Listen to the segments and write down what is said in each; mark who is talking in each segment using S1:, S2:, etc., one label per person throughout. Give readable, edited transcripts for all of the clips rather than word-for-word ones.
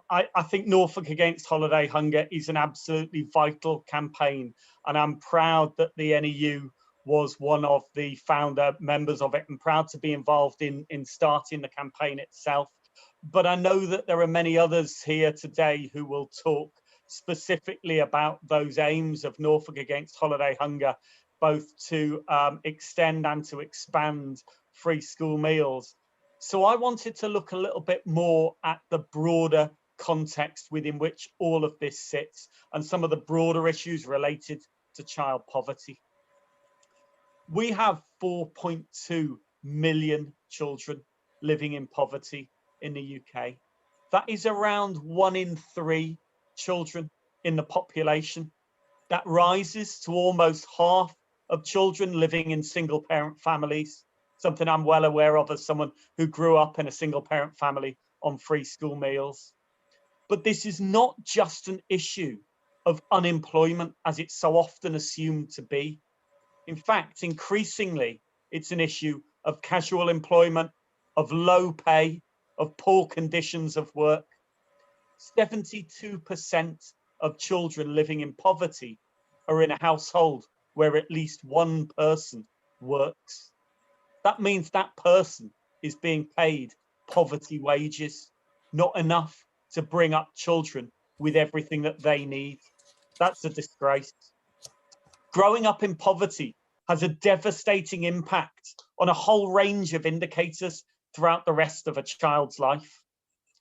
S1: I think Norfolk Against Holiday Hunger is an absolutely vital campaign, and I'm proud that the NEU was one of the founder members of it, and proud to be involved in starting the campaign itself. But I know that there are many others here today who will talk specifically about those aims of Norfolk Against Holiday Hunger, both to extend and to expand free school meals. So I wanted to look a little bit more at the broader context within which all of this sits and some of the broader issues related to child poverty. We have 4.2 million children living in poverty in the UK. That is around 1 in 3 children in the population. That rises to almost half of children living in single parent families, something I'm well aware of as someone who grew up in a single parent family on free school meals. But this is not just an issue of unemployment, as it's so often assumed to be. In fact, increasingly, it's an issue of casual employment, of low pay, of poor conditions of work. 72% of children living in poverty are in a household where at least one person works. That means that person is being paid poverty wages, not enough to bring up children with everything that they need. That's a disgrace. Growing up in poverty has a devastating impact on a whole range of indicators throughout the rest of a child's life.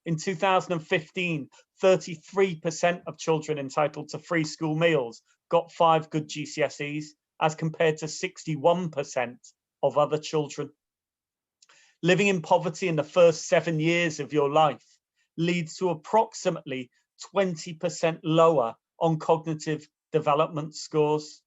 S1: In 2015, 33% of children entitled to free school meals got 5 good GCSEs, as compared to 61% of other children. Living in poverty in the first 7 years of your life leads to approximately 20% lower on cognitive development scores.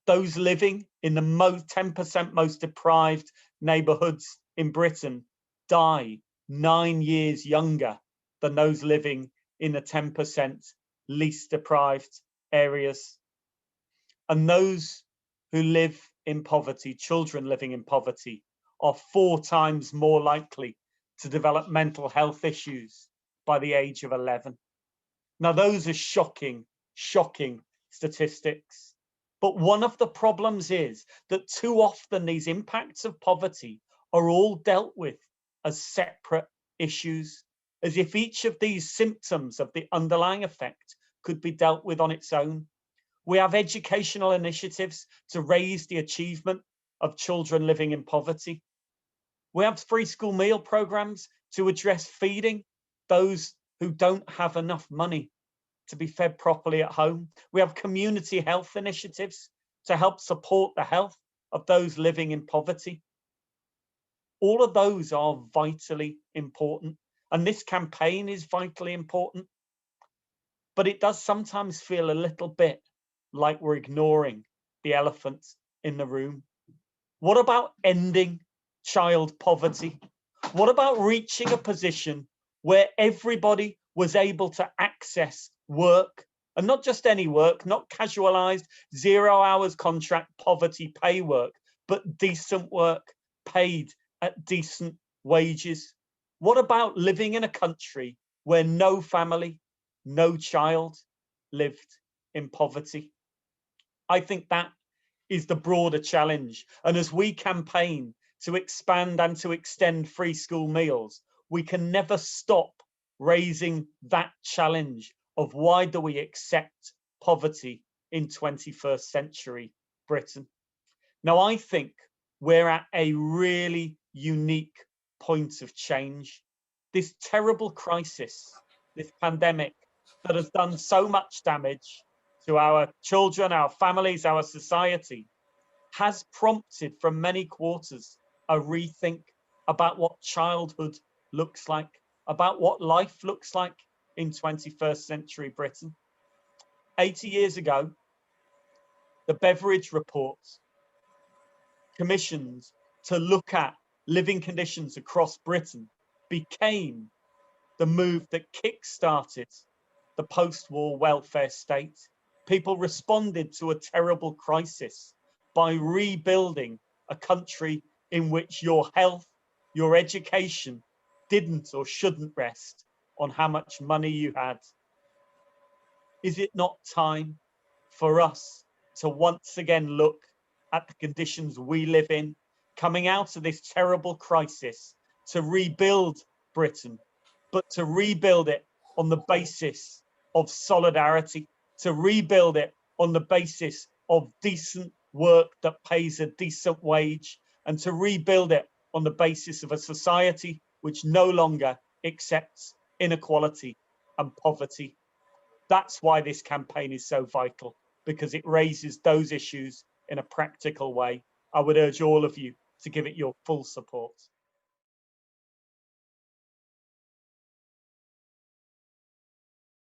S1: Those living in the 10% most deprived neighbourhoods in Britain die 9 years younger than those living in the 10% least deprived areas. And those who live in poverty, children living in poverty, are 4 times more likely to develop mental health issues by the age of 11. Now, those are shocking, shocking statistics. But one of the problems is that too often these impacts of poverty are all dealt with as separate issues, as if each of these symptoms of the underlying effect could be dealt with on its own. We have educational initiatives to raise the achievement of children living in poverty. We have free school meal programs to address feeding those who don't have enough money to be fed properly at home. We have community health initiatives to help support the health of those living in poverty. All of those are vitally important, and this campaign is vitally important. But it does sometimes feel a little bit like we're ignoring the elephant in the room. What about ending child poverty? What about reaching a position where everybody was able to access work, and not just any work, not casualized 0 hours contract poverty pay work, but decent work paid at decent wages? What about living in a country where no family, no child lived in poverty? I think that is the broader challenge. And as we campaign to expand and to extend free school meals, we can never stop raising that challenge of why do we accept poverty in 21st century Britain? Now, I think we're at a really unique point of change. This terrible crisis, this pandemic that has done so much damage to our children, our families, our society, has prompted from many quarters a rethink about what childhood looks like, about what life looks like in 21st century Britain. 80 years ago, the Beveridge Report, commissioned to look at living conditions across Britain, became the move that kick-started the post-war welfare state. People responded to a terrible crisis by rebuilding a country in which your health, your education didn't or shouldn't rest on how much money you had. Is it not time for us to once again look at the conditions we live in, coming out of this terrible crisis, to rebuild Britain, but to rebuild it on the basis of solidarity, to rebuild it on the basis of decent work that pays a decent wage, and to rebuild it on the basis of a society which no longer accepts inequality and poverty? That's why this campaign is so vital, because it raises those issues in a practical way. I would urge all of you to give it your full support.